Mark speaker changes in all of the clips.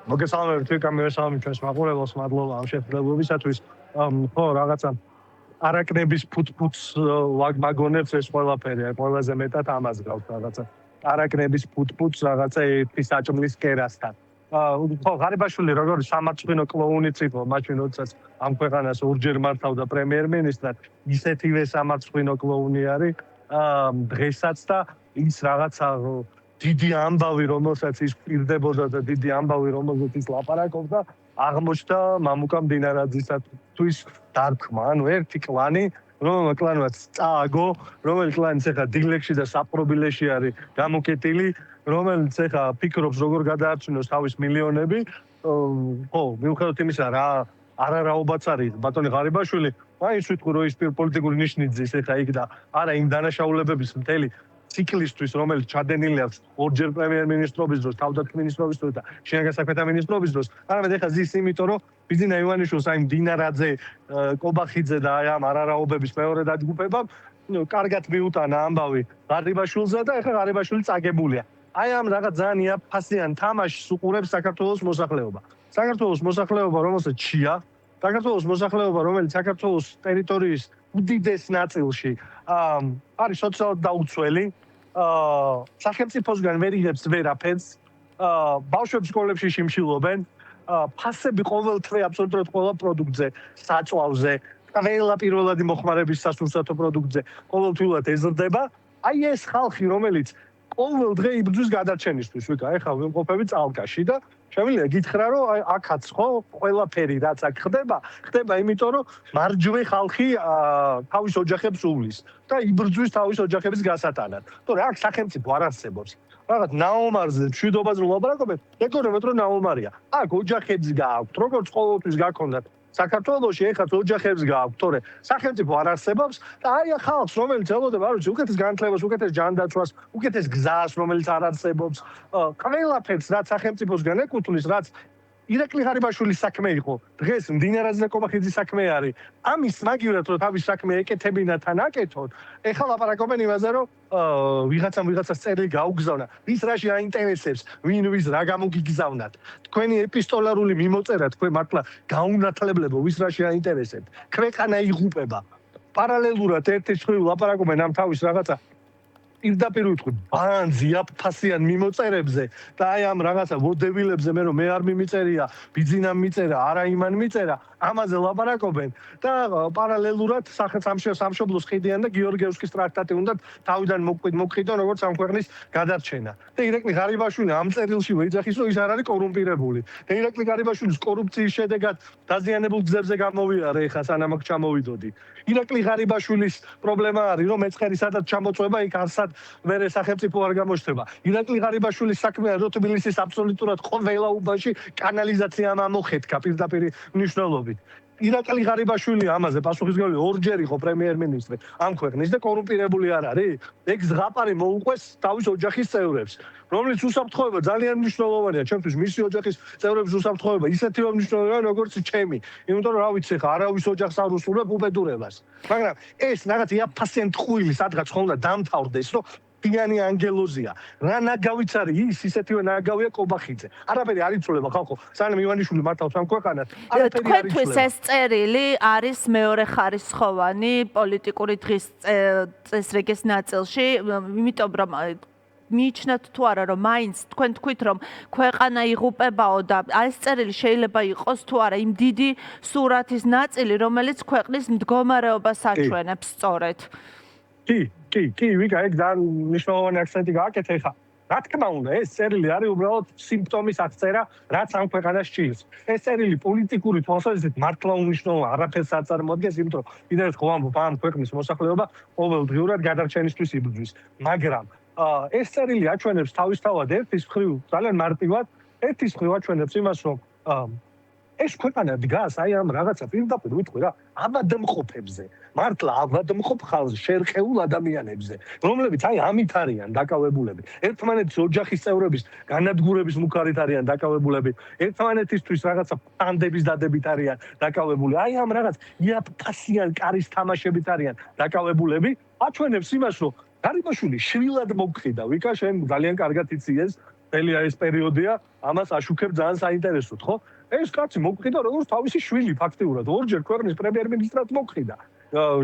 Speaker 1: მოგესალმებით, ვიკა მივესალმებით ჩვენს მაყურებელს, მადლობა ამ შესაძლებლობისათვის. ხო, რაღაცა არაკნების ფუტფუტს ვაგონებს ეს ყველაფერი, ყველაზე მეტად ამას გავს რაღაცა. არაკნების ფუტფუტს რაღაცა ერთი საჭმლის კერასთან. ხო, ღარიბაშვილი როგორი სამარცხვინო კლოუნიც იყო, მაშინ როდესაც ამ ქვეყანას ორჯერ მართავდა პრემიერ-მინისტრად, ისეთივე სამარცხვინო კლოუნი არის დღესაც და ის რაღაცა დიდი ამბავი, რომელსაც ის პირდებოდა და დიდი ამბავი, რომელზეც ის ლაპარაკობდა, აღმოჩნდა მამუკა მდინარაძისათვის დარქმა. ანუ ერთი კლანი, რომელმა კლანმაც წააგო, რომელიც კლანიც ახლა დილეგში და საპრობილეში არის გამოკეტილი, რომელიც ახლა ფიქრობს როგორ გადაარჩინოს თავის მილიონები. ხო, მიუხედავად იმისა, რა არარაობაც არის ბატონი ღარიბაშვილი, ის ვიტყვი რომ ის პოლიტიკური ნიშნით ზის ახლა იქ და არა იმ დანაშაულებების მთელი ციკლისთვის, რომელიც ჩადენილი აქვს ორჯერ პრემიერ-მინისტრობის დროს, თავდაცვის დროს და შინაგან საქმეთა მინისტრობის დროს, არამედ ახლა ზის იმიტომ, რომ ბიძინა ივანიშვილს აი მდინარაძე, კობახიძე და აი ამ არარაობების მეორე დადგუფებამ კარგად მიუტანა ამბავი ღარიბაშვილზე და ახლა ღარიბაშვილი წაგებულია. აი ამ რაღაც ძალიან იაფფასიან თამაშს უყურებს საქართველოს მოსახლეობა. საქართველოს მოსახლეობა, რომელსაც ჩია, საქართველოს მოსახლეობა, რომელიც საქართველოს ტერიტორიის უდიდეს ნაწილში არის სოციალურად დაუცველი, სახელმწიფოსგან ვერ იღებს ვერაფერს, ბავშვებს სკოლებში შიმშილობენ, ფასები ყოველთვე აბსოლუტურად ყველა პროდუქტზე, საწვავზე, ყველა პირველადი მოხმარების სასურსათო პროდუქტზე ყოველთვიურად ეზრდება. აი ეს ხალხი, რომელიც ყოველ დღე იბრძვის გადარჩენისთვის, ვიკა, ეხლა ვიმყოფები წალკაში და შემიძლია გითხრა, რომ აი აქაც ხო ყველაფერი რაც აქ ხდება იმიტომ, რომ მარჯვე ხალხი თავის ოჯახებს უვლის და იბრძვის თავის ოჯახების გასატანად. თორე აქ სახელმწიფო არ არსებობს. რაღაც ნაომარზე მშვიდობაზე ვლაპარაკობენ, ეკონომეთ რომ ნაომარია. აქ ოჯახებს გააქვთ, როგორც ყოველთვის გაქონდათ. საქართველოში ეხლა ოჯახებს გააქვთ, თორე სახელმწიფო არ არსებობს და აი ხალხს, რომელიც ელოდება, არ ვიცი, უკეთეს განათლებას, უკეთეს ჯანდაცვას, უკეთეს გზას, რომელიც არ არსებობს, ყველაფერს, რაც სახელმწიფოსგან ეკუთვნის, რაც ირაკლი ღარიბაშვილის საქმე იყო, დღეს მდინარაძე და კობახიძის საქმე არის. ამის მაგივრად რომ თავის საქმე ეკეთებინათ ან აკეთოთ, ეხლა ლაპარაკობენ იმაზე, რომ ვიღაცას წერილი გაუგზავნა, ვის რაში აინტერესებს, ვინ ვის რა გამოგიგზავნათ. თქვენი ეპისტოლარული მიმოწერა თქვენ მართლა გაუნათლებლებო, ვის რაში აინტერესებთ. ქვეყანა იღუპება. პარალელურად ერთ-ერთ მხრივ ლაპარაკობენ ამ თავის რაღაცა პირდაპირ ვიტყვი ბანძი აფასიან მიმოწერებზე და აი ამ რაღაცა ვოდებილებზე მე რომ მე არ მიმიწერია, ბიძინამ მიწერა, არა იმან მიწერა, ამაზე ლაპარაკობენ და პარალელურად სამშობლოს ხიდიან და გიორგიევსკის ტრაქტატი უნდა თავიდან მოგხიდონ როგორც ამ ქვეყნის გადარჩენა. და ირაკლი ღარიბაშვილი ამ წერილში ვეძახის რომ ის არ არის კორუმპირებული. და ირაკლი ღარიბაშვილის კორუფციის შედეგად დაზიანებულ გზებზე გამოვიარე ეხა სანამ აქ ჩამოვიდოდი. ირაკლი ღარიბაშვილის პრობლემა არის რომ მეწყერი სადაც ჩამოწვება იქ არსად მერე სახელმწიფო არ გამოჩნდება. ირაკლი ღარიბაშვილის საქმეა რომ თბილისის აბსოლუტურად ყველა უბანში კანალიზაცია ამოხეთქა პირდაპირ მნიშვნელობით. ირაკლი ღარიბაშვილი ამაზე პასუხისმგებელი ორჯერ იყო პრემიერ-მინისტრი ამ ქვეყნის და კორუმპირებული არ არის. ეგ ზღაპარი მოუყვეს თავის ოჯახის წევრებს, რომლის უსაფრთხოება ძალიან მნიშვნელოვანია. ჩემთვის მისი ოჯახის წევრების უსაფრთხოება ისეთივე მნიშვნელოვანია როგორც ჩემი. იმიტომ რომ რა ვიცი ხა არავის ოჯახს არ უსურვებ უბედურებას. მაგრამ ეს რაღაც იაფფასიან ტყუილი სადღაც ხომ და დამთავრდეს, რომ პიანი ანგელოზია. რა ნაგავიც არის ის ისეთივე ნაგავია კობახიძე. არაფერი არ იცვლება ხალხო. სანამ ივანიშვილი მართავს ამ ქვეყანას, არაფერი არ იცვლება.
Speaker 2: თქვენთვის ეს წერილი არის მეორე ხარისხოვანი პოლიტიკური დღის წესრიგის ნაწილში, იმიტომ რომ მიიჩნევთ თუ არა რომ მაინც თქვენ თქვით რომ ქვეყანა იღუპებაო და ეს წერილი შეიძლება იყოს თუ არა იმ დიდი სურათის ნაწილი, რომელიც ქვეყნის მდგომარეობას აჩვენებს სწორედ.
Speaker 1: კი, ვიკა, ეგ ძალიან მნიშვნელოვანი აქცენტი გააკეთე ხა. რა თქმა უნდა, ეს წერილი არის უბრალოდ სიმპტომის აღწერა, რაც ამ ქვეყანას ჭირს. ეს წერილი პოლიტიკური თვალსაზრისით მართლა უნიშნულოვანია, არაფერს არ წარმოადგენს, იმიტომ რომ კიდევ ერთხელ ვამბობ, ამ ქვეყნის მოსახლეობა ყოველდღიურად გადარჩენისთვის იბრძვის. მაგრამ ეს წერილი აჩვენებს თავისთავად ერთის მხრივ ძალიან მარტივად, ერთის მხრივ აჩვენებს იმას, რომ ეს ქვეყანა დგას აი ამ რაღაცა პირდაპირ ვიტყვი რა, ავადმყოფებზე. მართლა ავადმყოფ ხალხს, შერყეულ ადამიანებზე, რომლებიც აი ამით არიან დაკავებულები. ერთმანეთის ოჯახის წევრების განადგურების მუქარით არიან დაკავებულები, ერთმანეთისთვის რაღაცა პანდების დადებით არიან დაკავებული. აი ამ რაღაც იაფფასიან კარის თამაშებით არიან დაკავებულები. აჩვენებს იმას, რომ ღარიბაშვილი შვილად მოგხიდა, ვიკა შენ ძალიან კარგად იცი ეს. მთელი ეს პერიოდია, ამას აშუქებ ძალიან საინტერესოდ, ხო? ეს კაცი მოგყიდა როგორც თავისი შვილი ფაქტიურად, ორჯერ ქვეყნის პრემიერ-მინისტრად მოგყიდა.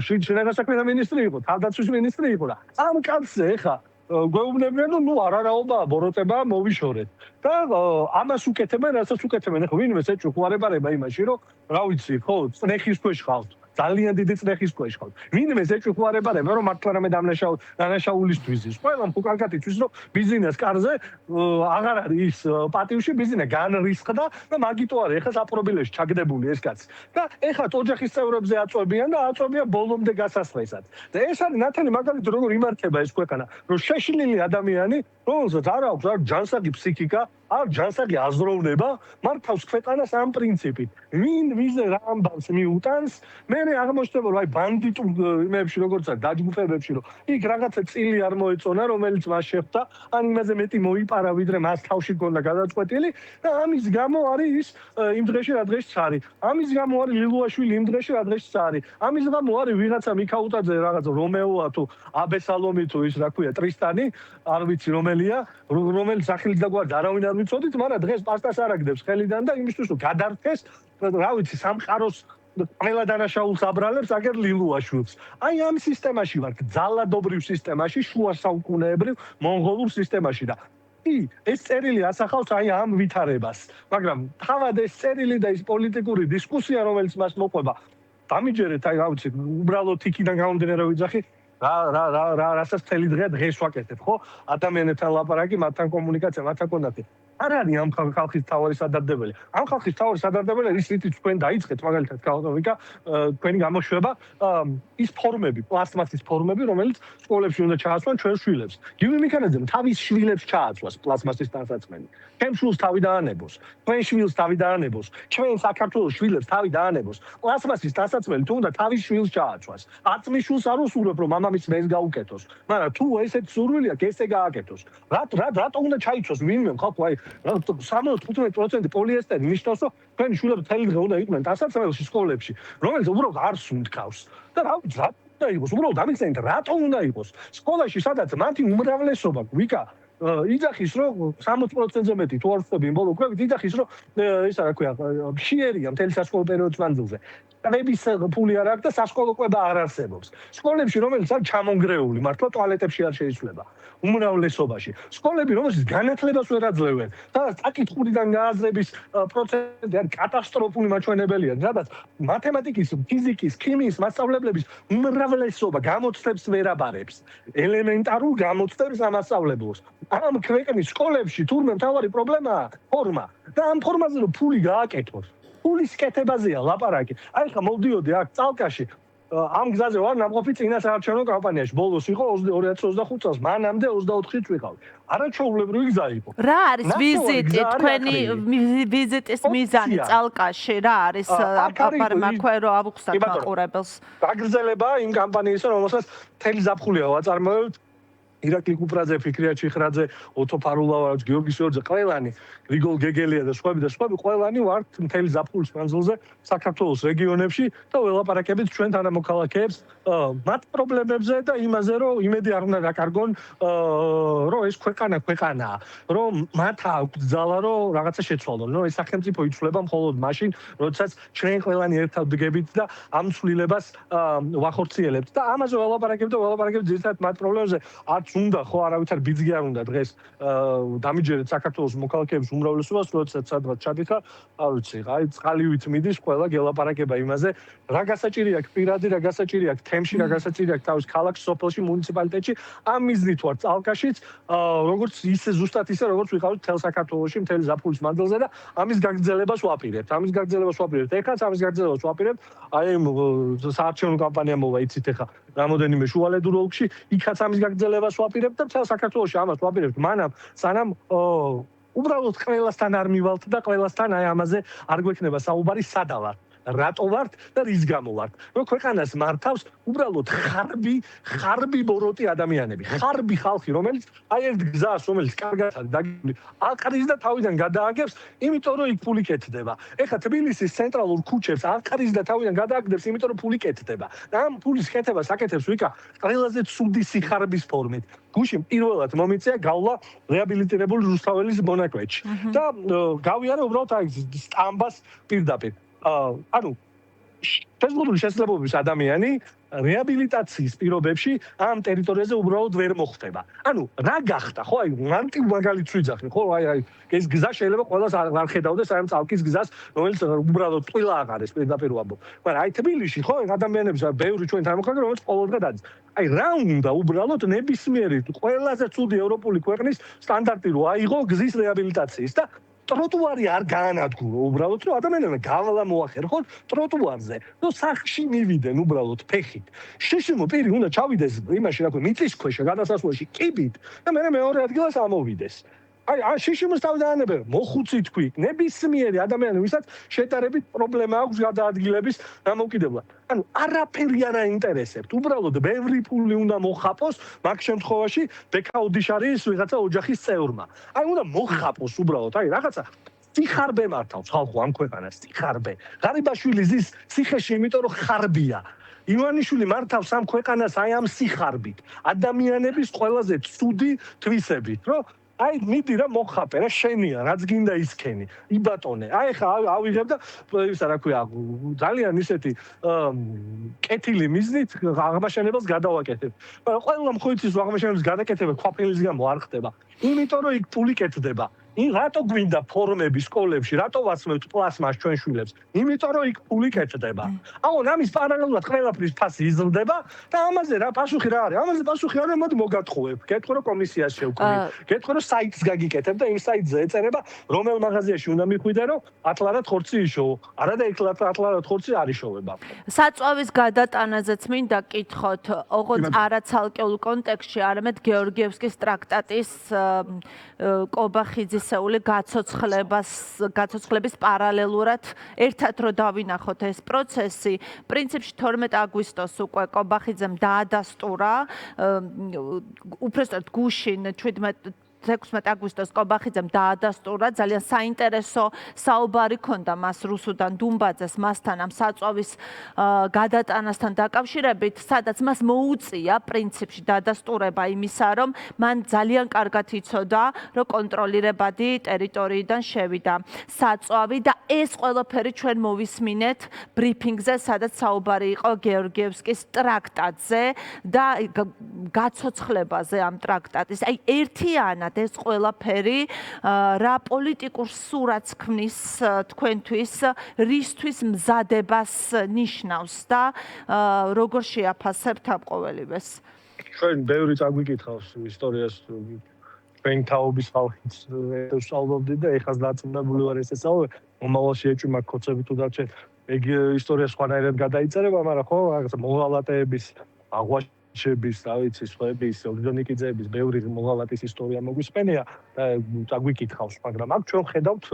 Speaker 1: შინაგან საქმეთა მინისტრი იყო, თავდაცვის მინისტრი იყო და ამ კაცზე ეხა გვეუბნებიან, რომ არანაობაა, ბოროტებაა, მოვიშორეთ. და ამას უკეთებენ, რასაც უკეთებენ. ეხლა ვინმე ეჭვხარება იმაში, რომ რა ვიცი, ხო, წნეხის ქვეშ ხავთ. ძალიან დიდი წნეხის ქვეშ ხავთ. ვინმე ეჭვხარება, რომ მართლა რამე დანაშაულისთვის ის. ყველამ ხო კარგად იცის, რომ ბიზნეს კარზე აღარ არის ის პატივში ბიზნესი განრისხდა და მაგიტო არის ეხლა საპრობილეში ჩაგდებული ეს კაცი. და ეხლა ოჯახის წევრებზე აწვევიან და აწვევიან ბოლომდე გასასვლელსაც. და ეს არის ნათელი მაგალითი როგორ იმართება ეს ქვეყანა, რომ შეშლილი ადამიანი, რომელსაც არ აქვს არ ჯანსაღი ფსიქიკა, არ ჯანსაღი აზროვნება, მართავს ქვეყანას ამ პრინციპით. ვინ ვიზე რა ამბავს მიუტანს, მე აღმოჩნდება რომ აი ბანდიტურ იმებში როგორც არის დაჯგუფებებში რომ იქ რაღაცა წილი არ მოეწონა, რომელიც მას შეხვდა, ან იმაზე მეტი მოიპარა, ვიდრე მას თავში გონდა გადაწყვეტილი და ამის გამო არის ის იმ დღეში რა დღეშიც არის. ამის გამო არის ლილუაშვილი იმ დღეში რა დღეშიც არის. ამის გამო არის ვიღაცა მიქაუტაძე რაღაც რომეოა თუ აბესალომი თუ ის რა ქვია ტრისტანი, არ ვიცი რომელია, რომელიც სახელით დაგვარდა არავინ არ ვიცოდით, მაგრამ დღეს პასტას არაგდებს ხელიდან და იმისთვის რომ გადარდგეს, რა ვიცი, სამყაროს ყველა დანაშაულს აბრალებს, აგერ ლილუაშვილს. აი ამ სისტემაში ვართ, ძალადობრივ სისტემაში, შუა საუკუნეებრივ მონღოლურ სისტემაში და ეს წერილი ასახავს აი ამ ვითარებას. მაგრამ თავად ეს წერილი და ეს პოლიტიკური დისკუსია, რომელიც მას მოყვება, დამიჯერეთ, აი რა ვიცი, უბრალოდ იქიდან გამომდინარე ვიძახი რასაც მთელი დღეს ვაკეთებ, ხო? ადამიანებთან ლაპარაკი, მათთან კომუნიკაცია, მათთან კონტაქტი. არ არის ამ ხალხის თავარი სადარდებელი. ამ ხალხის თავარი სადარდებელი ის რითიც თქვენ დაიწყეთ, მაგალითად, კალკოვიკა, თქვენი გამოშვება, ის ფორმები, პლასმასის ფორმები, რომელიც სკოლებში უნდა ჩაასვან ჩვენ შვილებს. გივი მიქანაძემ თავის შვილებს ჩააცვას პლასმასის ტანსაცმელი. ჩვენ შვილს თავი დაანებოს, თქვენ შვილს თავი დაანებოს, ჩვენ საქართველოს შვილებს თავი დაანებოს. პლასმასის ტანსაცმელი თუ უნდა თავის შვილს ჩააცვას. აწმის შვილს არ უსურვებ, რომ მამამისს ეს გაუკეთოს. მაგრამ თუ ესეთ სურვილი აქვს, ესე გააკეთოს. რატო უნდა ჩაიცვას ვინმე ხალხო აი 75% პოლიესტერი ნიშნავს, რომ თქვენი შვილები მთელი დღე უნდა იყვნენ ტანსაცმელში სკოლებში, რომელიც უბრალოდ არ სუნთქავს. და რა უნდა იყოს, უბრალოდ ამიცენთ, რატო უნდა იყოს? სკოლაში სადაც მათი უმრავლესობა ვიკა იძახის, რომ 60%-ზე მეტი თუ არ ვწდები იმ ბოლო კვებით, იძახის, რომ ისა რა ქვია, ხშირია მთელი სასკოლო პერიოდის მანძილზე. კვების ფული არ აქვს და სასკოლო კვება არ არსებობს. სკოლებში, რომელიც არის ჩამონგრეული, მართლა ტუალეტებში არ შეიცვლება. უმრავლესობაში. სკოლები, რომელშიც განათლებას ვერ აძლევენ, სადაც წაკითხულიდან გააზრების პროცესი არის კატასტროფული მაჩვენებელია, სადაც მათემატიკის, ფიზიკის, ქიმიის მასწავლებლების უმრავლესობა გამოცდებს ვერ აბარებს. ელემენტარულ გამოცდებს ამასწავლებლებს. ამ ქვეყნის სკოლებში თურმე მთავარი პრობლემაა ფორმა. და ამ ფორმაზე რომ ფული გააკეთოს. ფულის კეთებაზეა ლაპარაკი. აი ხა მოვდიოდი აქ წალკაში ამ გზაზე ვარ ნამყოფი წინა საარჩევნო კამპანიაში. ბოლოს იყო 2025 წელს, მანამდე 24-ით ვიყავი. არაჩვეულებრივი გზა იყო.
Speaker 2: რა არის ვიზიტი, თქვენი ვიზიტის მიზანი წალკაში, რა არის აპარმაქვე რომ ავუხსნათ მაყურებელს?
Speaker 1: გაგრძელება იმ კამპანიისა, რომელსაც მთელი ზაფხულია ვაწარმოებთ. ირაკლი კუპრაძე, ფიქრია ჩიხრაძე, ოტო ფარულავა, გიორგი სიოძე, ყველანი, გრიგოლ გეგელია და სხვები ყველანი ვართ მთელი ზაფხულის მანძილზე საქართველოს რეგიონებში და ველაპარაკებით ჩვენ თანამოქალაქეებს მათ პრობლემებზე და იმაზე, რომ იმედი არ უნდა დაკარგონ, რომ ეს ქვეყანაა, რომ მათ აქვს ძალა, რომ რაღაცა შეცვალონ. ეს სახელმწიფო იცვლება მხოლოდ მაშინ, როდესაც ჩვენ ყველანი ერთად ვდგებით და ამ ცვლილებას ვახორციელებთ. და ამაზე ველაპარაკებით ზუსტად მათ პრობლემებზე. არც უნდა ხო არავითარ ბიძგი არ უნდა დღეს დამიჯერეთ საქართველოს მოქალაქეების უმრავლესობას, როდესაც სადღაც ჩადიხარ, არ ვიცი, აი წყალივით მიდის, ყველა გელაპარაკება იმაზე, რა გასაჭირი აქვს პირადი, რა გასაჭირი აქვს თემში, რა გასაჭირი აქვს თავის ქალაქში, სოფელში, მუნიციპალიტეტში, ამ მიზნით ვარ წალკაშიც, როგორც ისე ზუსტად ისე, როგორც ვიყავით მთელ საქართველოში, მთელი ზაფხულის მანძილზე და ამის გაგრძელებას ვაპირებთ. ეხლაც ამის გაგრძელებას ვაპირებთ. აი საარჩევნო კამპანია მოვა, იცით ეხლა რამოდენიმე შუალედურ ოლქში, იქაც ამის გაგრძელებას ვაპირებთ და მთელ საქართველოში ამას ვაპირებთ. მანამ სანამ უბრალოდ ყველასთან არ მივალთ და ყველასთან აი ამაზე არ გვექნება საუბარი სადავარ. რატო ვართ და რის გამო ვართ. რომ ქვეყანას მართავს უბრალოდ ხარბი ბოროტი ადამიანები. ხარბი ხალხი, რომელიც აი ერთ გზას, რომელიც კარგად არის დაგებული, აყრის და თავიდან გადააგებს, იმიტომ რომ იქ ფული კეთდება. ეხლა თბილისის ცენტრალურ ქუჩებს აყრის და თავიდან გადააგდებს, იმიტომ რომ ფული კეთდება. და ამ ფულის კეთებას აკეთებს ვიკა ყველაზე ცუდი სიხარბის ფორმით. გუშინ პირველად მომიწია გავლა რეაბილიტირებული რუსთაველის მონაკვეთში და გავიარე უბრალოდ აი სტამბას პირდაპირ. ანუ შეზღუდული შესაძლებლობების ადამიანი რეაბილიტაციის პირობებში ამ ტერიტორიაზე უბრალოდ ვერ მოხვდება. ანუ რა გახდა, ხო, აი მარტივ მაგალითს ვიძახი, ხო, აი ეს გზა შეიძლება ყველას არ ხედავდეს აი ამ წალკის გზას, რომელიც უბრალოდ ტყილა აღარეს პირდაპირ ვამბობ. მაგრამ აი თბილისში, ხო, ადამიანებს ბევრი ჩვენ თანამოქმედი, რომელიც ყოველდღე დადის. აი რა უნდა უბრალოდ ნებისმიერი ყველაზე ცუდი ევროპული ქვეყნის სტანდარტი რო აიღო გზის რეაბილიტაციის და ტროტუარი არ გაანადგურო უბრალოდ რომ ადამიანებმა გავლა მოახერხოთ ტროტუარზე რომ სახში მივიდნენ უბრალოდ ფეხით შეშიმო პირი უნდა ჩავიდეს იმაში რა ქვია მიწის ქვეშ გადასასვლელში კიბით და მე მეორე ადგილას ამოვიდეს აი შეშიმოს თავდაანებე მოხუცი თქვი ნებისმიერი ადამიანი ვისაც შეტარებით პრობლემა აქვს გადაადგილების დამოუკიდებლად ანუ არაფერი არ აინტერესებთ უბრალოდ ბევრი ფული უნდა მოხაპოს მაგ შემთხვევაში ბექაუდიშარის ვიღაცა ოჯახის წევრმა აი უნდა მოხაპოს უბრალოდ აი რაღაცა სიხარბე მართავს ხალხო ამ ქვეყანას სიხარბე ღარიბაშვილი ზის ციხეში იმიტომ რომ ხარბია ივანიშვილი მართავს ამ ქვეყანას აი ამ სიხარბით ადამიანების ყველაზე ცუდი თვისებით რომ აი მიდი რა მოხაპე რა შენია რაც გინდა ისქენი იბატონე აი ხა ავიღებ და ისა რა ქვია ძალიან ისეთი კეთილი მიზნით აღმაშენებელს გადავაკეთებ მაგრამ ყველა მხოლოდ აღმაშენებლის გადაკეთება ქვაფილის გამო არ ხდება იმიტომ რომ იქ ფული კეთდება რატო გვინდა ფორმები სკოლებში რატო ვაცმევთ პლასმას ჩვენ შვილებს იმიტომ რომ იქ ფული კეთდება აუ ამის პარალელურად ყველაფრის ფასი იზრდება და ამაზე რა პასუხი რა არის ამაზე პასუხი არა მოდი მოგატყუებ გეტყვი რომ კომისიას შევქმნი გეტყვი რომ საიტს გაგიკეთებ და იმ საიტზე ეწერება რომელ მაღაზიაში უნდა მიხვიდე რომ ატლარად ხორცი იშოვო არა და ატლარად ხორცი არ იშოვება
Speaker 2: საწვავის გადატანაზეც მინდა კითხოთ ოღონდ არა ცალკეულ კონტექსტში არამედ გეორგიევსკის ტრაქტატის კობახიძისეული გაცოცხლების პარალელურად ერთად რო დავინახოთ ეს პროცესი პრინციპში 12 აგვისტოს უკვე კობახიძემ დაადასტურა უბრალოდ გუშინ 16 აგვისტოს კობახიძემ დაადასტურა ძალიან საინტერესო საუბარი ჰქონდა მას რუსუდან დუმბაძეს მასთან ამ საწვავის გადატანასთან დაკავშირებით სადაც მას მოუწია პრინციპში დადასტურება იმისა რომ მან ძალიან კარგად იცოდა რომ კონტროლირებადი ტერიტორიიდან შევიდა საწვავი და ეს ყველაფერი ჩვენ მოვისმინეთ ბრიფინგზე სადაც საუბარი იყო გეორგიევსკის ტრაქტატზე და გაცოცხლებაზე ამ ტრაქტატის აი ერთიანად ეს ყველაფერი რა პოლიტიკურ სურათს ქმნის თქვენთვის რისთვის მზადებას ნიშნავს და როგორ შეაფასებთ ამ ყოველივეს
Speaker 1: ჩვენ ბევრი წაგვიკითხავს ისტორიას ჩვენ თაობის ხალხიც ვსწავლობდით და ეხლა დაწუნებული ვარ ეს ესაო მომავალში ეჭვი მაქვს ხოცები თუ დარჩენ ეგ ისტორია სხვანაირად გადაიწერება მაგრამ ხო რაღაცა მოღალატეების აღვაშების და ვიცი სხვების ორგანიკიძეების ბევრი მოღალატის ისტორია მოგვისმენია და წაგვიკითხავს მაგრამ აქ ჩვენ ხედავთ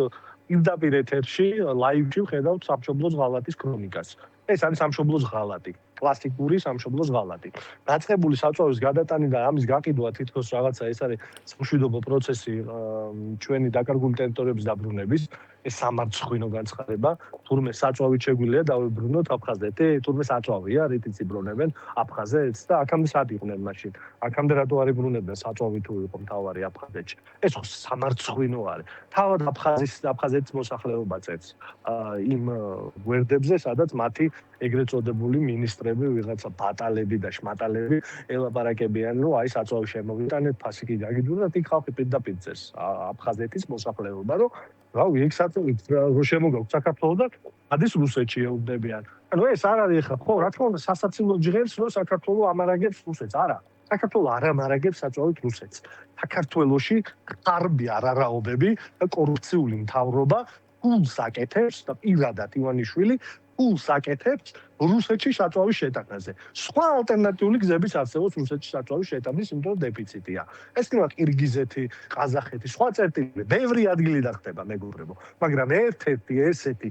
Speaker 1: პირდაპირ ეთერში ლაივში ხედავთ სამშობლოს ღალატის ქრონიკას ეს არის სამშობლოს ღალატი კლასიკური სამშობლოს ღალატი. დაწყებული საწვავის გადატანი და ამის გაყიდვა თითქოს რაღაცა ეს არის სამშვიდობო პროცესი ჩვენი დაკარგული ტერიტორიების დაბრუნების, ეს სამარცხვინო განცხადება, თურმე საწვავით შეგვიძლია დავიბრუნოთ აფხაზეთი, თურმე საწვავია, რითიც იბრუნებენ აფხაზეთს და აქამდე სად იყვნენ მაშინ. აქამდე რატო არ იბრუნებდნენ საწვავით თუ იყო მთავარი აფხაზეთში. ეს ხო სამარცხვინო არის. თავად აფხაზეთის მოსახლეობა წერს იმ გვერდებზე, სადაც მათი ეგრეთ წოდებული მინისტრები, ვიღაცა ბატალები და შმატალები ელაპარაკებიან, რომ აი საწვავი შემოვიტანეთ, ფასიკი გაგიძვრათ, იქ ხალხი პირდაპირ წერს აფხაზეთის მოსახლეობა, რომ რავი, ეგ საწვავი რო შემოგაქვს საქართველოსთან, ადის რუსეთში ეუბნებიან. ანუ ეს არ არის ხა, ხო, რა თქმა უნდა, სასაცილო ჯღერს, რომ საქართველოს ამარაგებს რუსეთს, არა. საქართველოს არ ამარაგებს საწვავით რუსეთს. საქართველოში ხარბი არარაობები და კორუფციული მთავრობა გულს აკეთებს და პირადად ივანიშვილი გულს აკეთებს რუსეთში საწვავის შეტანაზე. სხვა ალტერნატიული გზებიც არსებობს რუსეთში საწვავის შეტანის, იმიტომ რომ დეფიციტია. ეს იქნება ყირგიზეთი, ყაზახეთი, სხვა წერტილი, ბევრი ადგილი და ხდება მეგობრებო. მაგრამ ერთ-ერთი ესეთი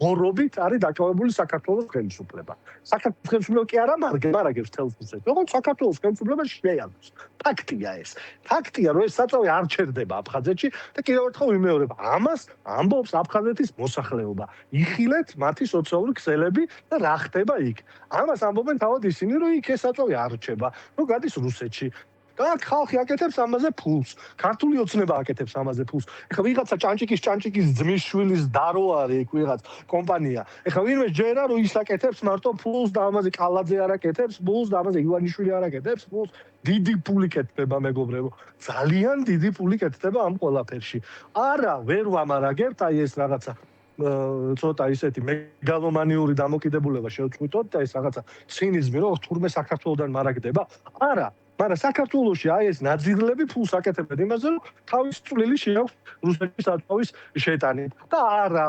Speaker 1: ღორობით არის დაკავებული საქართველოს ხელისუფლება. საქართველოს ხელისუფლება კი არა მარაგებს თელს რუსეთს. როგორც საქართველოს ხელისუფლება შეიაროს. ფაქტია ეს. ფაქტია, რომ ეს საწვავი არ ჩერდება აფხაზეთში და კიდევ ერთხელ ვიმეორებ, ამას ამბობს აფხაზეთის მოსახლეობა. იხილეთ მათი სოციალური ქსელები და რა ხდება იქ. ამას ამბობენ თავად ისინი, რომ იქ ეს საწვავი არ რჩება, რომ გადის რუსეთში. და ხალხი აკეთებს ამაზე ფულს. ქართული ოცნება აკეთებს ამაზე ფულს. ეხლა ვიღაცა ჭანჭიკის ძმის შვილის დარო არის იქ ვიღაც კომპანია. ეხლა ვინმე ჯერა რომ ის აკეთებს მარტო ფულს და ამაზე კალაძე არ აკეთებს ფულს და ამაზე ივანიშვილი არ აკეთებს ფულს. დიდი ფული კეთდება მეგობრებო. ძალიან დიდი ფული კეთდება ამ ყველაფერში. არა, ვერ ვამარაგებთ აი ეს რაღაცა ცოტა ისეთი მეგალომანიური დამოკიდებულება შევწყვიტოთ და ეს რაღაცა ცინიზმი რომ თურმე საქართველოსთან მარაგდება. არა, მაგრამ საქართველოში აი ეს ნაძირლები ფულს აკეთებენ იმაზე რომ თავის წვლილი შეაქვს რუსეთის საწვავის შეტანით. და არა,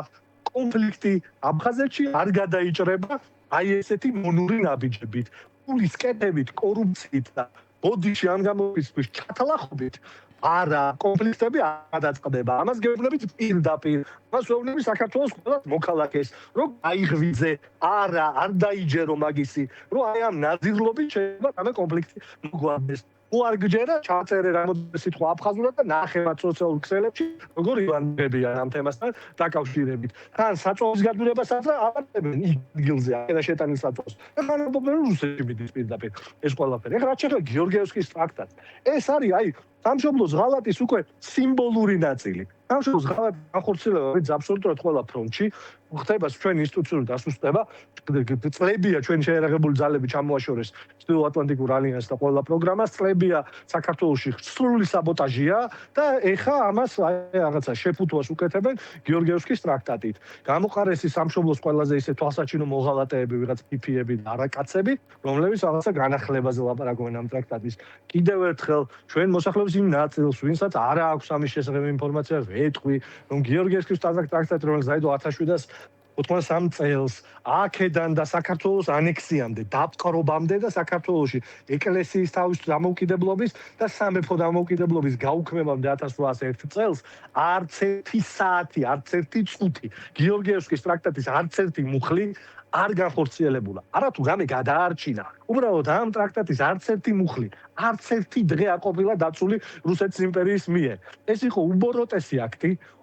Speaker 1: კონფლიქტი აფხაზეთში არ გადაიჭრება აი ესეთი მონური ნაბიჯებით, ფულის კეთებით, კორუფციით და ბოდიში ამ გამოფისთვის ჩათალახობით. არა, კონფლიქტები არ გადაწყდება. ამას გეუბნებით პირდაპირ. ამას ვეუბნები საქართველოს ყველა მოქალაქეს, რომ აიღვიძე, არა, არ დაიჯერო მაგისი, რომ აი ამ ნაძირლობით შეიძლება ამ კონფლიქტი მოგვარდეს. თუ არ გჯერა, ჩაწერე რამოდენიმე სიტყვა აფხაზურად და ნახევარ სოციალურ ქსელებში, როგორ ივანებიან ამ თემასთან დაკავშირებით. თან საწვავის გადურებასაც აბარდებენ ადგილზე, აქედან შეტანის საწვავს. და მან ამბობენ რომ რუსეთში მიდის პირდაპირ ეს ყველაფერი. ეხლა რაც შეეხება გიორგიევსკის ტრაქტატს, ეს არის აი სამშობლოს ღალატის უკვე სიმბოლური ნაწილი. სამშობლოს ღალატის განხორციელება ვინც აბსოლუტურად ყველა ფრონტში ხდება ჩვენი ინსტიტუციური დასუსტება, წლებია ჩვენი შეერაღებული ძალები ჩამოაშორეს ჩრდილოატლანტიკურ ალიანსს და ყველა პროგრამას, წლებია საქართველოში სრული საბოტაჟია და ეხა ამას რაღაცა შეფუთვას უკეთებენ გიორგიევსკის ტრაქტატით. გამოყარესი სამშობლოს ყველაზე ისე თვალსაჩინო მოღალატეები, ვიღაც პიფიები და არაკაცები, რომლებიც რაღაცა განახლებაზე ლაპარაკობენ ამ ტრაქტატის. კიდევ ერთხელ ჩვენ მოსახლეობის იმ ნაწილს, ვინცაც არ აქვს ამის შესახებ ინფორმაცია, ვეთყვი, რომ გიორგიევსკის ტრაქტატი, რომელიც დაიდო 1783 წელს, აქედან და საქართველოს ანექსიამდე, დაპყრობამდე და საქართველოში ეკლესიის თავის დამოუკიდებლობის და სამეფო დამოუკიდებლობის გაუქმებამდე 1801 წელს არც ერთი საათი, არც ერთი წუთი გიორგიევსკის ტრაქტატის არც ერთი მუხლი არ განხორციელებულა. არათუ რამე გადაარჩინა. უბრალოდ ამ ტრაქტატის არც ერთი მუხლი, არც ერთი დღე არ ყოფილა დაცული რუსეთის იმპერიის მიერ. ეს იყო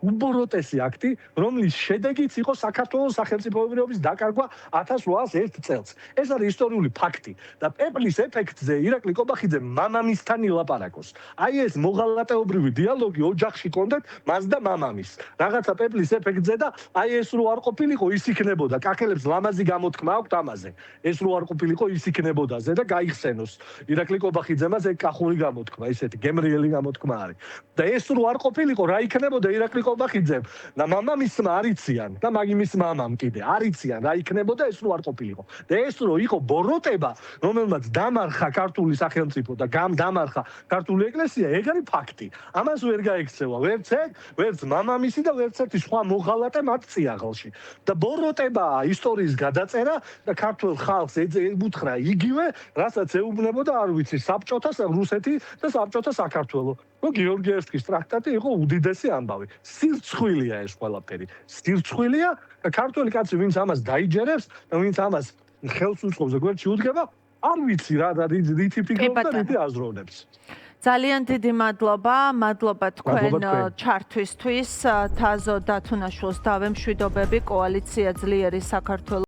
Speaker 1: უბოროტესი აქტი, რომლის შედეგიც იყო საქართველოს სახელმწიფოებრიობის დაკარგვა 1801 წელს. ეს არის ისტორიული ფაქტი და პეპლის ეფექტზე ირაკლი კობახიძე მამამისთან ილაპარაკოს. აი ეს მოღალატეობრივი დიალოგი ოჯახში კონდეთ მას და მამამის. რაღაცა პეპლის ეფექტზე და აი ეს რო არ ყოფილიყო ის იქნებოდა. კახელებს ლამაზი გამოთქმა აქვთ ამაზე. ეს რო არ ყოფილიყო ის იქნებოდაზე და გაიხსენოს. ირაკლი კობახიძემ ეს კახური გამოთქმა, ისეთი გემრიელი გამოთქმა არის. და ეს რო არ ყოფილიყო, რა იქნებოდა ირაკლი კობახიძემ და მამამისმა არიციან და მაგიმის მამამ კიდე არიციან რა იქნებოდა ეს რო არ ყოფილიყო. და ეს რო იყო ბოროტება, რომელმაც დამარხა ქართული სახელმწიფო და დამარხა ქართული ეკლესია, ეგ არის ფაქტი. ამას ვერ გაიქცევა ვერც ეგ, ვერც მამამისი და ვერც ერთი სხვა მოღალატე მათ წიაღელში. და ბოროტებაა ისტორიის გადაწერა და ქართულ ხალხს ებუთხრა იგივე, რასაც ეუბნებოდა არ ვიცი საბჭოთა რუსეთი და საბჭოთა საქართველო. რომ გიორგიევსკის ტრაქტატი იყო უდიდესი ამბავი. სირცხვილია ეს ყველაფერი. სირცხვილია და ქართველი კაცი ვინც ამას დაიჯერებს და ვინც ამას ხელს უწყობს და გვერდში უდგება, არ ვიცი რა რითი ფიქრობს და რითი აზროვნებს.
Speaker 2: ძალიან დიდი მადლობა თქვენ ჩართვისთვის. თაზო დათუნაშვილს დავემშვიდობები, კოალიცია ძლიერი საქართველოს